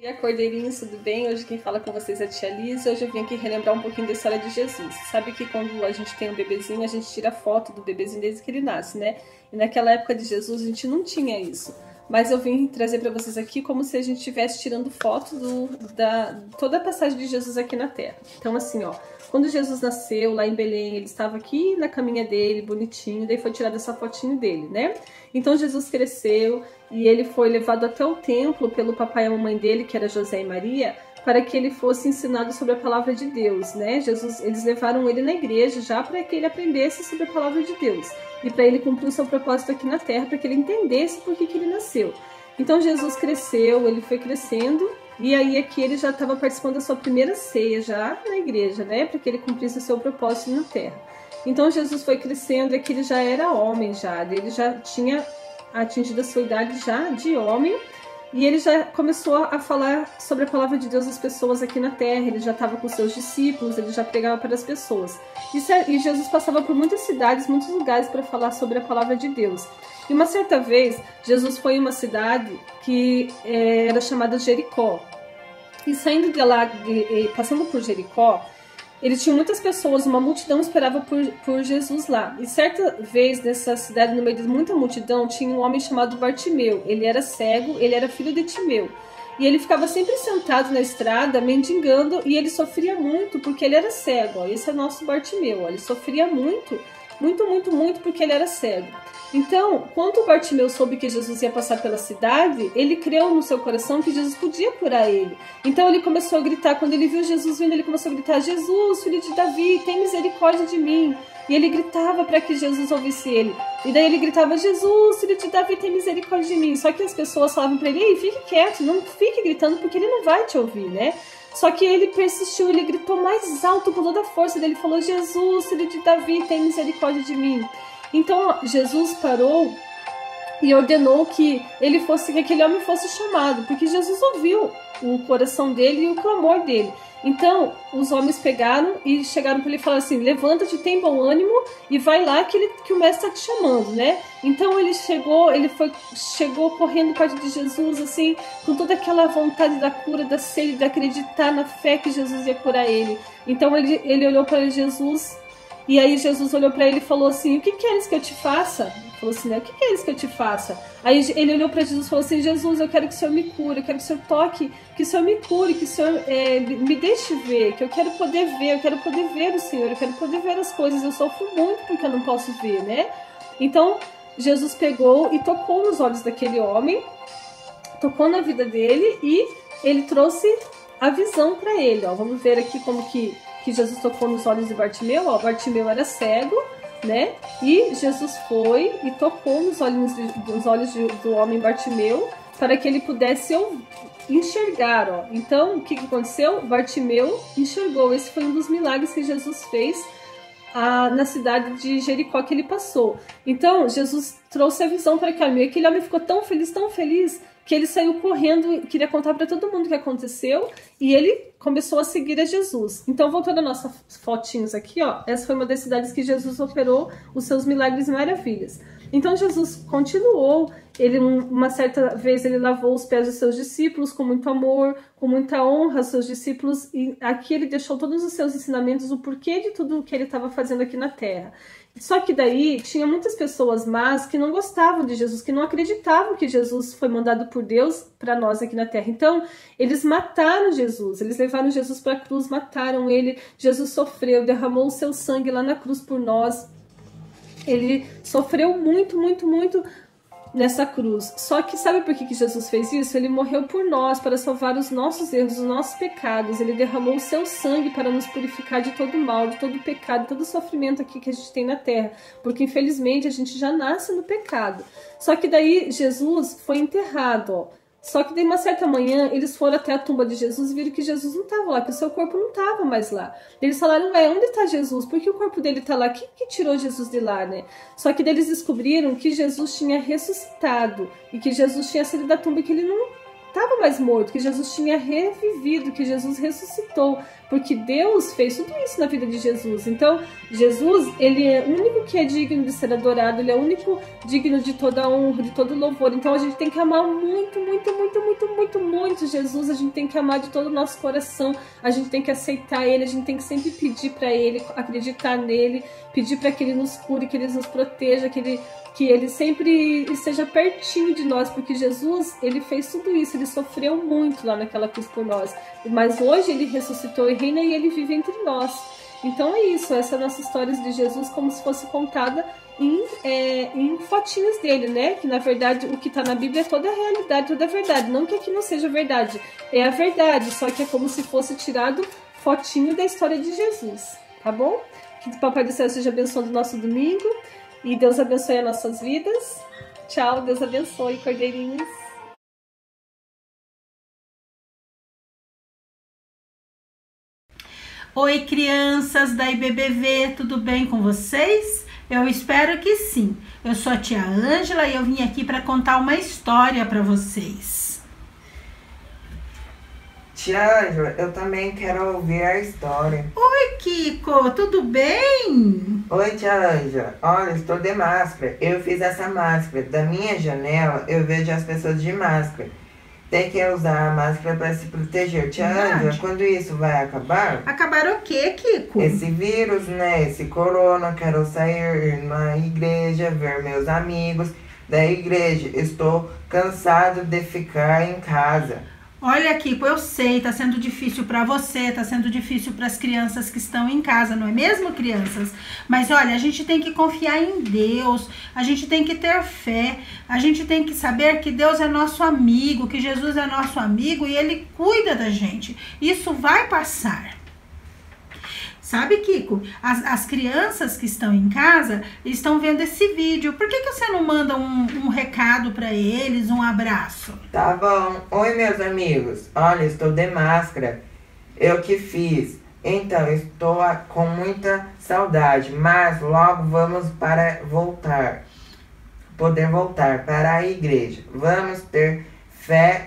E a Cordeirinhos, tudo bem? Hoje quem fala com vocês é a Tia Liz. Hoje eu vim aqui relembrar um pouquinho da história de Jesus. Sabe que quando a gente tem um bebezinho, a gente tira foto do bebezinho desde que ele nasce, né? E naquela época de Jesus a gente não tinha isso. Mas eu vim trazer para vocês aqui como se a gente estivesse tirando foto toda a passagem de Jesus aqui na Terra. Então assim, ó, quando Jesus nasceu lá em Belém, ele estava aqui na caminha dele, bonitinho, daí foi tirada essa fotinho dele, né? Então Jesus cresceu e ele foi levado até o templo pelo papai e a mamãe dele, que era José e Maria, para que ele fosse ensinado sobre a palavra de Deus, né? Eles levaram ele na igreja já para que ele aprendesse sobre a palavra de Deus e para ele cumprir o seu propósito aqui na Terra, para que ele entendesse por que ele nasceu. Então Jesus cresceu, ele foi crescendo e aí aqui ele já estava participando da sua primeira ceia já na igreja, né? Para que ele cumprisse o seu propósito na Terra. Então Jesus foi crescendo e aqui ele já era homem já, ele já tinha atingido a sua idade já de homem. E ele já começou a falar sobre a palavra de Deus às pessoas aqui na Terra, ele já estava com seus discípulos, ele já pregava para as pessoas. E Jesus passava por muitas cidades, muitos lugares para falar sobre a palavra de Deus. E uma certa vez, Jesus foi em uma cidade que era chamada Jericó. E saindo de lá, passando por Jericó, ele tinha muitas pessoas, uma multidão esperava por Jesus lá. E certa vez, nessa cidade, no meio de muita multidão, tinha um homem chamado Bartimeu. Ele era cego, ele era filho de Timeu. E ele ficava sempre sentado na estrada, mendigando, e ele sofria muito porque ele era cego. Ó. Esse é o nosso Bartimeu. Ó. Ele sofria muito, porque ele era cego. Então, quando o Bartimeu soube que Jesus ia passar pela cidade, ele creu no seu coração que Jesus podia curar ele. Então ele começou a gritar, quando ele viu Jesus vindo, ele começou a gritar: Jesus, filho de Davi, tem misericórdia de mim. E ele gritava para que Jesus ouvisse ele. E daí ele gritava: Jesus, filho de Davi, tem misericórdia de mim. Só que as pessoas falavam para ele: ei, fique quieto, não fique gritando porque ele não vai te ouvir, né? Só que ele persistiu, ele gritou mais alto com toda a força dele, falou: Jesus, filho de Davi, tem misericórdia de mim. Então Jesus parou e ordenou que aquele homem fosse chamado, porque Jesus ouviu o coração dele e o clamor dele. Então os homens pegaram e chegaram para ele e falaram assim: levanta-te, tem bom ânimo e vai lá que o mestre está te chamando, né? Então ele chegou correndo perto de Jesus, assim, com toda aquela vontade da cura, da sede, de acreditar na fé que Jesus ia curar ele. Então ele olhou para Jesus. E aí Jesus olhou para ele e falou assim: o que queres que eu te faça? Ele falou assim, né? O que queres que eu te faça? Aí ele olhou para Jesus e falou assim: Jesus, eu quero que o Senhor me cure, eu quero que o Senhor toque, que o Senhor me cure, que o Senhor me deixe ver, que eu quero poder ver, eu quero poder ver o Senhor, eu quero poder ver as coisas, eu sofro muito porque eu não posso ver, né? Então Jesus pegou e tocou nos olhos daquele homem, tocou na vida dele e ele trouxe a visão para ele, ó. Vamos ver aqui como que Jesus tocou nos olhos de Bartimeu. Ó, Bartimeu era cego, né? E Jesus foi e tocou nos olhos do homem Bartimeu para que ele pudesse enxergar, ó. Então, o que aconteceu? Bartimeu enxergou. Esse foi um dos milagres que Jesus fez na cidade de Jericó que ele passou. Então, Jesus trouxe a visão para aquele homem ficou tão feliz, que ele saiu correndo e queria contar para todo mundo o que aconteceu, e ele começou a seguir a Jesus. Então, voltando às nossas fotinhos aqui, ó, essa foi uma das cidades que Jesus operou os seus milagres e maravilhas. Então, Jesus continuou, uma certa vez ele lavou os pés dos seus discípulos com muito amor, com muita honra aos seus discípulos, e aqui ele deixou todos os seus ensinamentos, o porquê de tudo o que ele estava fazendo aqui na Terra. Só que daí tinha muitas pessoas más que não gostavam de Jesus, que não acreditavam que Jesus foi mandado por Deus para nós aqui na Terra. Então, eles mataram Jesus, eles levaram Jesus para a cruz, mataram ele. Jesus sofreu, derramou o seu sangue lá na cruz por nós. Ele sofreu muito nessa cruz. Só que sabe por que Jesus fez isso? Ele morreu por nós, para salvar os nossos erros, os nossos pecados. Ele derramou o seu sangue para nos purificar de todo mal, de todo pecado, de todo sofrimento aqui que a gente tem na Terra. Porque infelizmente a gente já nasce no pecado. Só que daí Jesus foi enterrado, ó. Só que de uma certa manhã eles foram até a tumba de Jesus e viram que Jesus não estava lá, que o seu corpo não estava mais lá. Eles falaram: onde está Jesus? Por que o corpo dele está lá? Quem que tirou Jesus de lá, né? Só que daí eles descobriram que Jesus tinha ressuscitado e que Jesus tinha saído da tumba e que ele não estava mais morto, que Jesus tinha revivido, que Jesus ressuscitou porque Deus fez tudo isso na vida de Jesus. Então, Jesus, ele é o único que é digno de ser adorado, ele é o único digno de toda honra, de todo louvor. Então, a gente tem que amar muito, muito, muito, muito, muito, muito Jesus. A gente tem que amar de todo o nosso coração, a gente tem que aceitar ele, a gente tem que sempre pedir para ele, acreditar nele, pedir para que ele nos cure, que ele nos proteja, que ele sempre esteja pertinho de nós, porque Jesus, ele fez tudo isso, ele sofreu muito lá naquela cruz por nós, mas hoje ele ressuscitou e reina e ele vive entre nós. Então é isso, essa é a nossa história de Jesus como se fosse contada em fotinhos dele, né? Que na verdade o que está na Bíblia é toda a realidade, toda a verdade, não que aqui não seja verdade, é a verdade, só que é como se fosse tirado fotinho da história de Jesus, tá bom? Que o Papai do Céu esteja abençoando o nosso domingo e Deus abençoe as nossas vidas. Tchau, Deus abençoe, cordeirinhos. Oi, crianças da IBBV, tudo bem com vocês? Eu espero que sim. Eu sou a tia Ângela e eu vim aqui para contar uma história para vocês. Tia Ângela, eu também quero ouvir a história. Oi, Kiko, tudo bem? Oi, tia Ângela. Olha, estou de máscara. Eu fiz essa máscara. Da minha janela, eu vejo as pessoas de máscara. Tem que usar a máscara para se proteger. Tia Ângela, quando isso vai acabar? Acabar o quê, Kiko? Esse vírus, né? Esse corona. Quero sair na igreja, ver meus amigos da igreja. Estou cansado de ficar em casa. Olha, Kiko, eu sei, tá sendo difícil para você, tá sendo difícil para as crianças que estão em casa, não é mesmo, crianças? Mas olha, a gente tem que confiar em Deus, a gente tem que ter fé, a gente tem que saber que Deus é nosso amigo, que Jesus é nosso amigo e Ele cuida da gente. Isso vai passar. Sabe, Kiko, as crianças que estão em casa estão vendo esse vídeo. Por que você não manda um recado para eles, um abraço? Tá bom. Oi, meus amigos. Olha, estou de máscara. Eu que fiz. Então, estou com muita saudade, mas logo vamos poder voltar para a igreja. Vamos ter fé.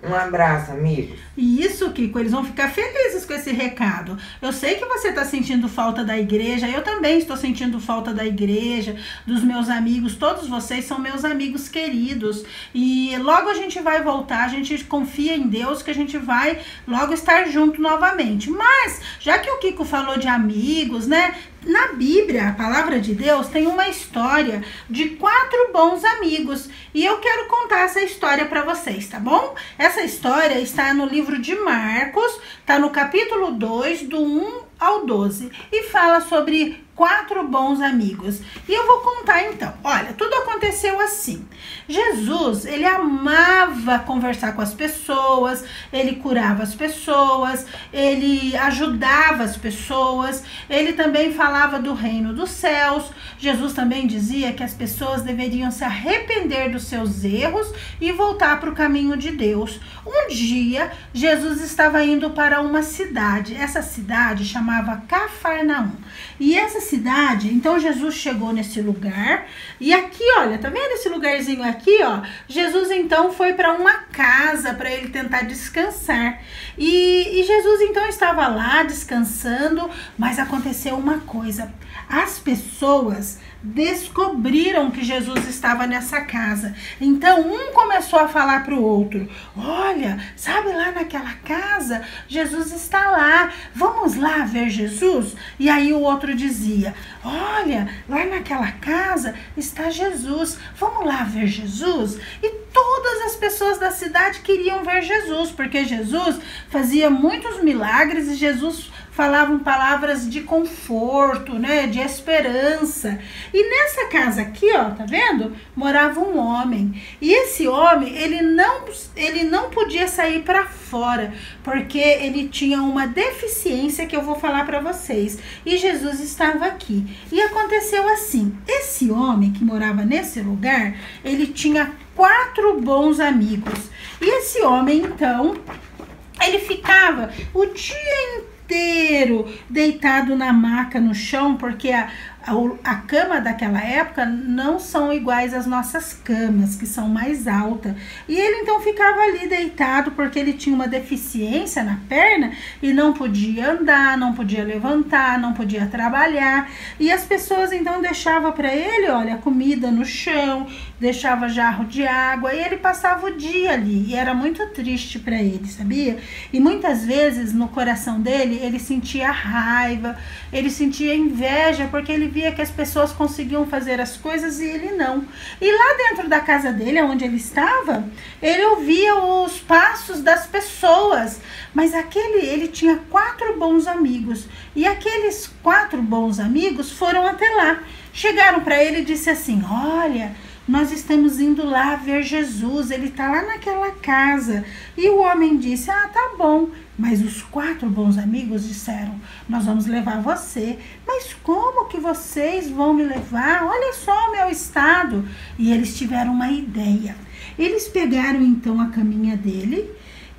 Um abraço, amigos. Isso, Kiko, eles vão ficar felizes com esse recado. Eu sei que você está sentindo falta da igreja, eu também estou sentindo falta da igreja, dos meus amigos, todos vocês são meus amigos queridos. E logo a gente vai voltar, a gente confia em Deus que a gente vai logo estar junto novamente. Mas, já que o Kiko falou de amigos, né? Na Bíblia, a palavra de Deus, tem uma história de 4 bons amigos. E eu quero contar essa história para vocês, tá bom? Essa história está no livro de Marcos, tá no capítulo 2, do 1 ao 12. E fala sobre 4 bons amigos. E eu vou contar então. Olha, tudo aconteceu assim. Jesus, ele amava conversar com as pessoas, ele curava as pessoas, ele ajudava as pessoas, ele também falava do reino dos céus. Jesus também dizia que as pessoas deveriam se arrepender dos seus erros e voltar para o caminho de Deus. Um dia, Jesus estava indo para uma cidade. Essa cidade chamava Cafarnaum. E essa cidade, então Jesus chegou nesse lugar e aqui, olha, tá vendo esse lugarzinho aqui, ó? Jesus então foi para uma casa para ele tentar descansar. E Jesus então estava lá descansando, mas aconteceu uma coisa. As pessoas descobriram que Jesus estava nessa casa. Então um começou a falar para o outro: olha, sabe lá naquela casa? Jesus está lá, vamos lá ver Jesus? E aí o outro dizia: olha, lá naquela casa está Jesus, vamos lá ver Jesus? E todas as pessoas da cidade queriam ver Jesus, porque Jesus fazia muitos milagres e Jesus falavam palavras de conforto, né, de esperança. E nessa casa aqui, ó, tá vendo? Morava um homem. E esse homem, ele não podia sair para fora, porque ele tinha uma deficiência que eu vou falar para vocês. E Jesus estava aqui. E aconteceu assim: esse homem que morava nesse lugar, ele tinha 4 bons amigos. E esse homem, então, ele ficava o dia inteiro deitado na maca no chão, porque a cama daquela época não são iguais às nossas camas, que são mais altas. E ele então ficava ali deitado, porque ele tinha uma deficiência na perna e não podia andar, não podia levantar, não podia trabalhar. E as pessoas então deixavam para ele, olha, comida no chão, deixava jarro de água, e ele passava o dia ali. E era muito triste para ele, sabia? E muitas vezes no coração dele, ele sentia raiva, ele sentia inveja, porque ele via que as pessoas conseguiam fazer as coisas e ele não. E lá dentro da casa dele, onde ele estava, ele ouvia os passos das pessoas. Mas ele tinha 4 bons amigos. E aqueles 4 bons amigos foram até lá. Chegaram para ele e disse assim: olha, nós estamos indo lá ver Jesus, ele está lá naquela casa. E o homem disse: ah, tá bom. Mas os 4 bons amigos disseram: nós vamos levar você. Mas como que vocês vão me levar? Olha só o meu estado. E eles tiveram uma ideia. Eles pegaram então a caminha dele,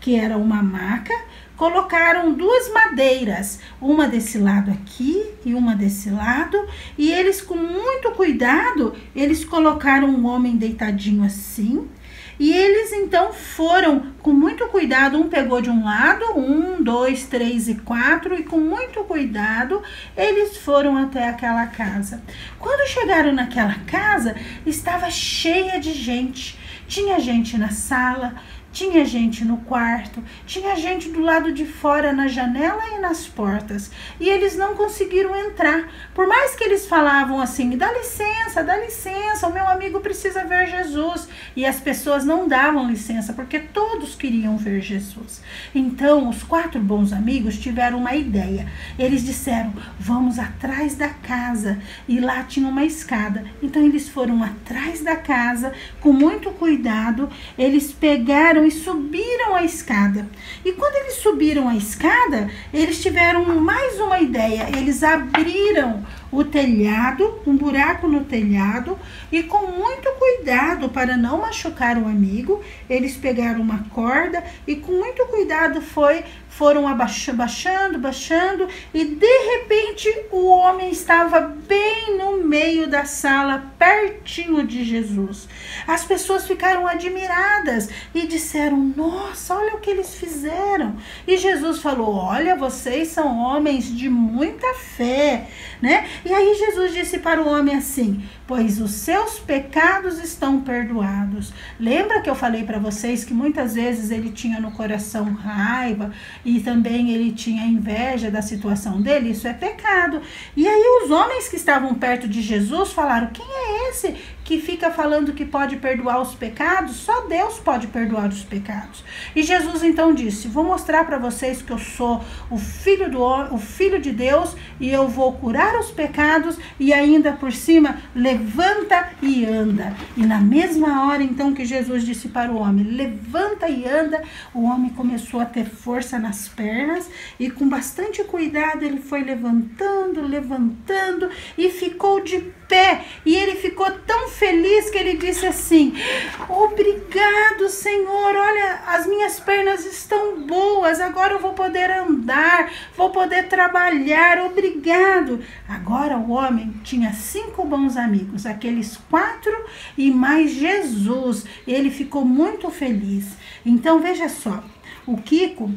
que era uma maca, colocaram 2 madeiras, uma desse lado aqui e uma desse lado, e eles, com muito cuidado, eles colocaram um homem deitadinho assim, e eles então foram com muito cuidado, um pegou de um lado, 1, 2, 3 e 4, e com muito cuidado eles foram até aquela casa. Quando chegaram naquela casa, estava cheia de gente. Tinha gente na sala, tinha gente no quarto, tinha gente do lado de fora na janela e nas portas. E eles não conseguiram entrar. Por mais que eles falavam assim: dá licença, o meu amigo precisa ver Jesus. E as pessoas não davam licença, porque todos queriam ver Jesus. Então, os 4 bons amigos tiveram uma ideia. Eles disseram: vamos atrás da casa. E lá tinha uma escada. Então, eles foram atrás da casa, com muito cuidado. Eles pegaram e subiram a escada. E quando eles subiram a escada, eles tiveram mais uma ideia. Eles abriram o telhado, um buraco no telhado, e com muito cuidado para não machucar o amigo, eles pegaram uma corda e com muito cuidado foram baixando, e de repente o homem estava bem no meio da sala, pertinho de Jesus. As pessoas ficaram admiradas e disseram: nossa, olha o que eles fizeram. E Jesus falou: olha, vocês são homens de muita fé, né? E aí Jesus disse para o homem assim: pois os seus pecados estão perdoados. Lembra que eu falei para vocês que muitas vezes ele tinha no coração raiva e também ele tinha inveja da situação dele? Isso é pecado. E aí os homens que estavam perto de Jesus falaram: quem é esse que fica falando que pode perdoar os pecados? Só Deus pode perdoar os pecados. E Jesus então disse: vou mostrar para vocês que eu sou o Filho de Deus, e eu vou curar os pecados, e ainda por cima, levanta e anda. E na mesma hora então que Jesus disse para o homem: levanta e anda, o homem começou a ter força nas pernas, e com bastante cuidado ele foi levantando, e ficou de pé. E ele ficou tão feliz que ele disse assim: obrigado, Senhor, olha, as minhas pernas estão boas, agora eu vou poder andar, vou poder trabalhar, obrigado. Agora o homem tinha 5 bons amigos, aqueles 4 e mais Jesus. Ele ficou muito feliz. Então veja só, o Kiko,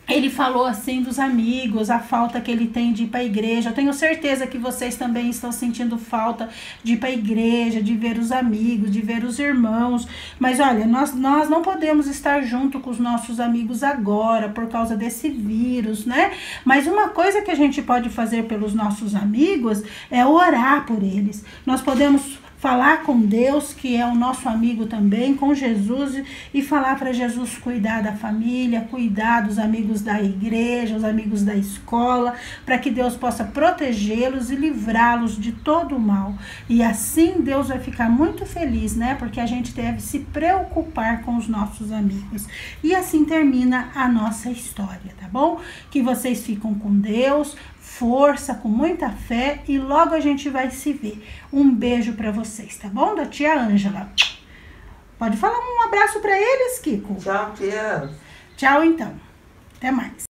ele falou assim dos amigos, a falta que ele tem de ir para a igreja. Eu tenho certeza que vocês também estão sentindo falta de ir para a igreja, de ver os amigos, de ver os irmãos. Mas olha, nós não podemos estar junto com os nossos amigos agora por causa desse vírus, né? Mas uma coisa que a gente pode fazer pelos nossos amigos é orar por eles. Nós podemos falar com Deus, que é o nosso amigo também, com Jesus, e falar para Jesus cuidar da família, cuidar dos amigos da igreja, os amigos da escola, para que Deus possa protegê-los e livrá-los de todo o mal. E assim Deus vai ficar muito feliz, né? Porque a gente deve se preocupar com os nossos amigos. E assim termina a nossa história, tá bom? Que vocês ficam com Deus, força, com muita fé, e logo a gente vai se ver. Um beijo para vocês, tá bom? Da tia Ângela. Pode falar um abraço para eles, Kiko? Tchau, tia. Tchau, então. Até mais.